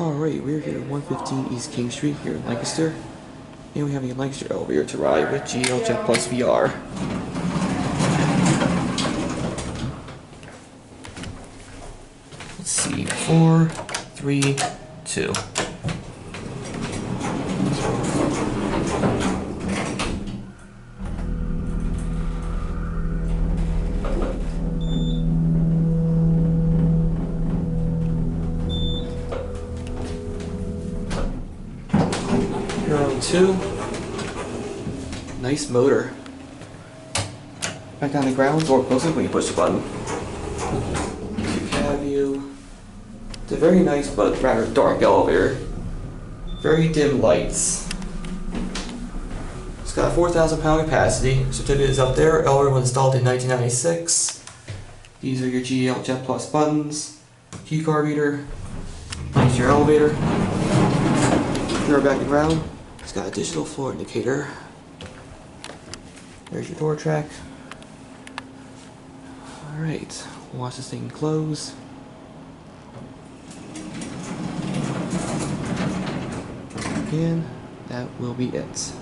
Alright, we're here at 115 East King Street here in Lancaster. And we have a Lancaster elevator to ride with GAL Jetplus VR. Let's see, 4, 3, 2. Here on 2. Nice motor. Back down the ground, door closes when you push the button. Cab view. It's a very nice but rather dark elevator. Very dim lights. It's got a 4,000 pound capacity. Certificate is up there. Elevator was installed in 1996. These are your GAL Jetplus buttons. Key card reader. Here's your elevator. Door back to ground. It's got a digital floor indicator. There's your door track. Alright, watch this thing close. And that will be it.